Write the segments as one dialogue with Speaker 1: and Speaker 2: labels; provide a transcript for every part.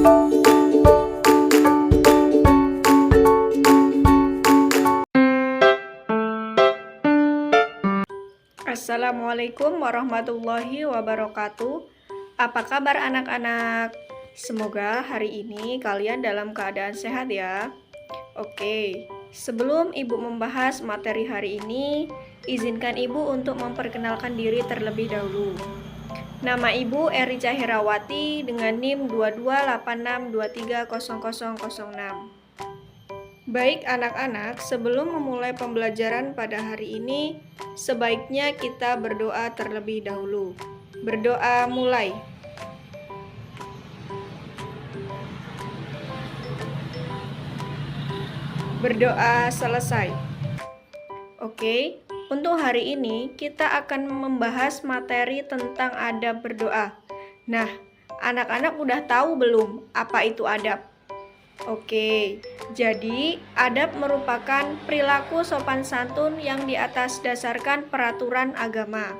Speaker 1: Assalamualaikum warahmatullahi wabarakatuh. Apa kabar anak-anak? Semoga hari ini kalian dalam keadaan sehat ya. Oke, sebelum Ibu membahas materi hari ini, izinkan Ibu untuk memperkenalkan diri terlebih dahulu. Nama Ibu Erica Herawati dengan NIM 2286230006. Baik anak-anak, sebelum memulai pembelajaran pada hari ini, sebaiknya kita berdoa terlebih dahulu. Berdoa mulai. Berdoa selesai. Oke, untuk hari ini kita akan membahas materi tentang adab berdoa. Nah, anak-anak udah tahu belum apa itu adab? Oke, jadi adab merupakan perilaku sopan santun yang di atas dasarkan peraturan agama.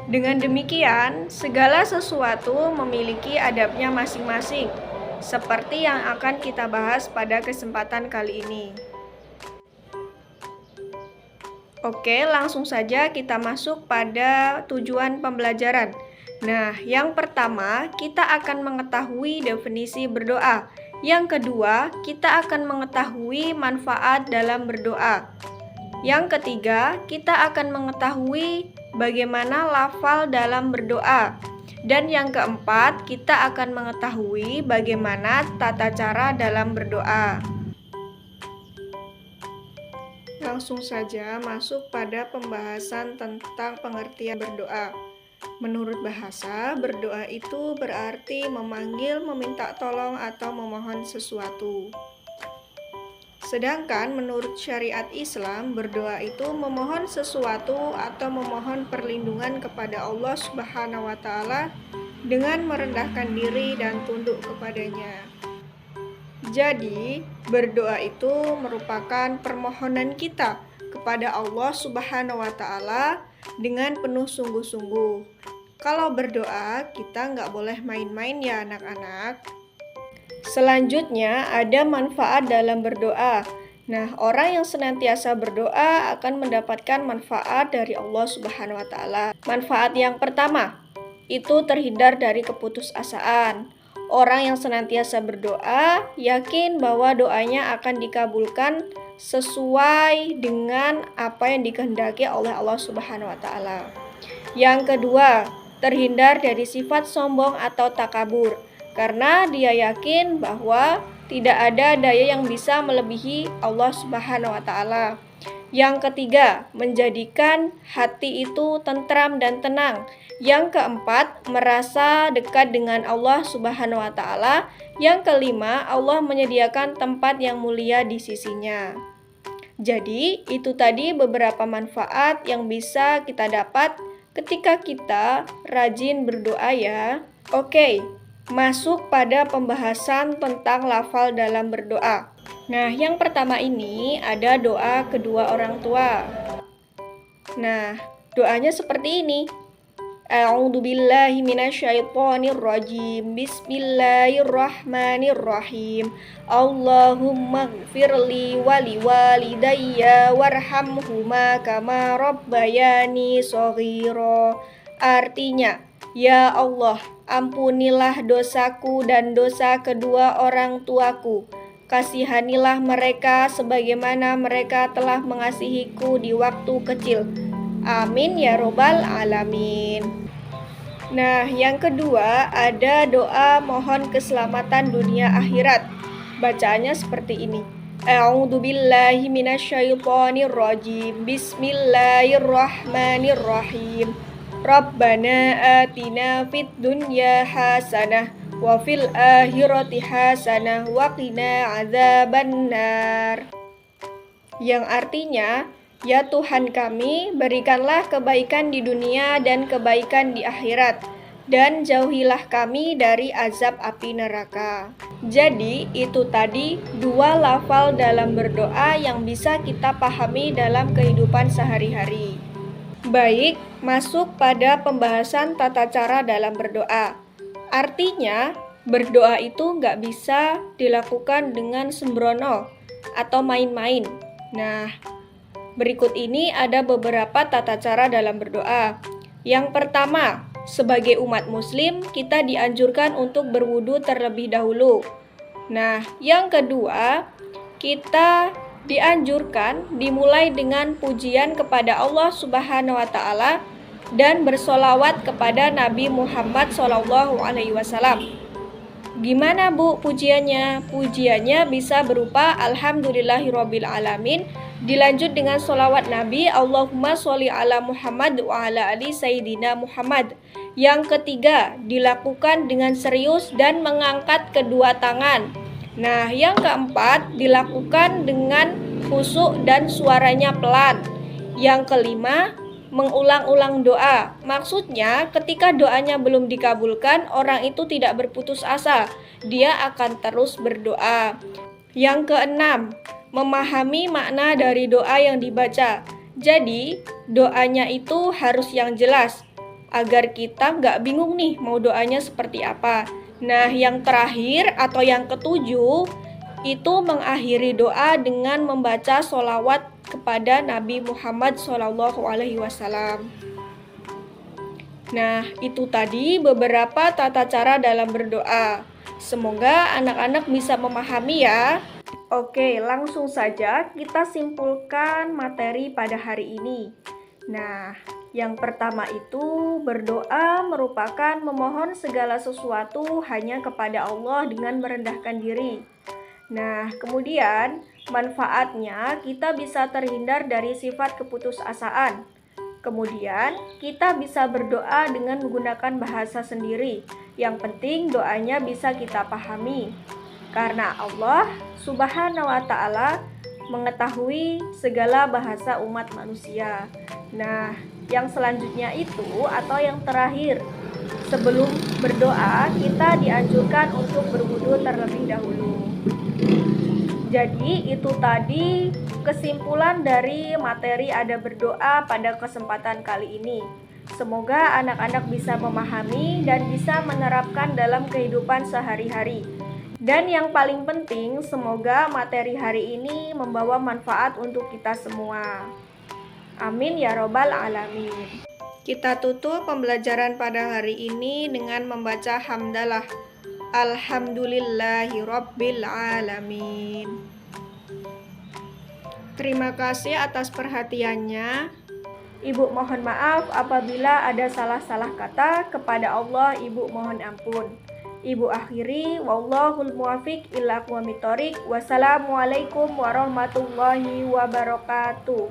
Speaker 1: Dengan demikian, segala sesuatu memiliki adabnya masing-masing, seperti yang akan kita bahas pada kesempatan kali ini. Oke, langsung saja kita masuk pada tujuan pembelajaran. Nah, yang pertama, kita akan mengetahui definisi berdoa. Yang kedua, kita akan mengetahui manfaat dalam berdoa. Yang ketiga, kita akan mengetahui bagaimana lafal dalam berdoa. Dan yang keempat, kita akan mengetahui bagaimana tata cara dalam berdoa. Langsung saja masuk pada pembahasan tentang pengertian berdoa. Menurut bahasa, berdoa itu berarti memanggil, meminta tolong, atau memohon sesuatu. Sedangkan menurut syariat Islam, berdoa itu memohon sesuatu atau memohon perlindungan kepada Allah Subhanahu wa Ta'ala dengan merendahkan diri dan tunduk kepadanya. Jadi, berdoa itu merupakan permohonan kita kepada Allah Subhanahu wa Ta'ala dengan penuh sungguh-sungguh. Kalau berdoa, kita nggak boleh main-main ya anak-anak. Selanjutnya, ada manfaat dalam berdoa. Nah, orang yang senantiasa berdoa akan mendapatkan manfaat dari Allah Subhanahu wa Ta'ala. Manfaat yang pertama, itu terhindar dari keputusasaan. Orang yang senantiasa berdoa, yakin bahwa doanya akan dikabulkan sesuai dengan apa yang dikehendaki oleh Allah Subhanahu wa Ta'ala. Yang kedua, terhindar dari sifat sombong atau takabur, karena dia yakin bahwa tidak ada daya yang bisa melebihi Allah Subhanahu wa Ta'ala. Yang ketiga, menjadikan hati itu tentram dan tenang. Yang keempat, merasa dekat dengan Allah Subhanahu wa Ta'ala. Yang kelima, Allah menyediakan tempat yang mulia di sisinya. Jadi, itu tadi beberapa manfaat yang bisa kita dapat ketika kita rajin berdoa ya. Oke, masuk pada pembahasan tentang lafal dalam berdoa. Nah, yang pertama ini ada doa kedua orang tua. Nah, doanya seperti ini. A'udzubillahi minasyaitonirrajim. Bismillahirrahmanirrahim. Allahumma gfirli wali walidayya warhamhuma kama rabbayani shaghira. Artinya, ya Allah, ampunilah dosaku dan dosa kedua orang tuaku. Kasihanilah mereka sebagaimana mereka telah mengasihiku di waktu kecil. Amin ya robbal alamin. Nah, yang kedua ada doa mohon keselamatan dunia akhirat. Bacaannya seperti ini. A'udzubillahi minasyaitonirrajim. Bismillahirrahmanirrahim. Rabbana atina fid dunya hasanah wa fil akhirati hasanah wa qina adzabannar. Yang artinya, ya Tuhan kami, berikanlah kebaikan di dunia dan kebaikan di akhirat, dan jauhilah kami dari azab api neraka. Jadi, itu tadi dua lafal dalam berdoa yang bisa kita pahami dalam kehidupan sehari-hari. Baik, masuk pada pembahasan tata cara dalam berdoa. Artinya, Berdoa itu nggak bisa dilakukan dengan sembrono atau main-main. Nah, berikut ini ada beberapa tata cara dalam berdoa. Yang pertama, sebagai umat muslim, kita dianjurkan untuk berwudu terlebih dahulu. Nah, yang kedua, kita dianjurkan dimulai dengan pujian kepada Allah Subhanahu wa taala dan bersolawat kepada Nabi Muhammad SAW. Gimana Bu pujiannya? Pujiannya bisa berupa Alhamdulillahirabbil alamin, dilanjut dengan sholawat Nabi Allahumma sholli ala Muhammad wa ala ali Sayyidina Muhammad. Yang ketiga, dilakukan dengan serius dan mengangkat kedua tangan. Nah, yang keempat, dilakukan dengan khusyuk dan suaranya pelan. Yang kelima, mengulang-ulang doa. Maksudnya, ketika doanya belum dikabulkan, orang itu tidak berputus asa. Dia akan terus berdoa. Yang keenam, memahami makna dari doa yang dibaca. Jadi, doanya itu harus yang jelas, agar kita nggak bingung nih mau doanya seperti apa. Nah, yang terakhir atau yang ketujuh, itu mengakhiri doa dengan membaca sholawat kepada Nabi Muhammad SAW. Nah, itu tadi beberapa tata cara dalam berdoa. Semoga anak-anak bisa memahami ya. Oke, langsung saja kita simpulkan materi pada hari ini. Nah, yang pertama itu berdoa merupakan memohon segala sesuatu hanya kepada Allah dengan merendahkan diri. Nah, kemudian manfaatnya kita bisa terhindar dari sifat keputusasaan. Kemudian kita bisa berdoa dengan menggunakan bahasa sendiri. Yang penting doanya bisa kita pahami. Karena Allah Subhanahu wa taala mengetahui segala bahasa umat manusia. Nah, yang selanjutnya itu atau yang terakhir, sebelum berdoa kita dianjurkan untuk berwudu terlebih dahulu. Jadi itu tadi kesimpulan dari materi ada berdoa pada kesempatan kali ini. Semoga anak-anak bisa memahami dan bisa menerapkan dalam kehidupan sehari-hari. Dan yang paling penting, semoga materi hari ini membawa manfaat untuk kita semua. Amin ya robbal alamin. Kita tutup pembelajaran pada hari ini dengan membaca hamdalah. Alhamdulillahirabbil alamin. Terima kasih atas perhatiannya. Ibu mohon maaf apabila ada salah-salah kata. Kepada Allah Ibu mohon ampun. Ibu akhiri, wallahul muwafiq ila aqwamit thoriq. Wassalamualaikum warahmatullahi wabarakatuh.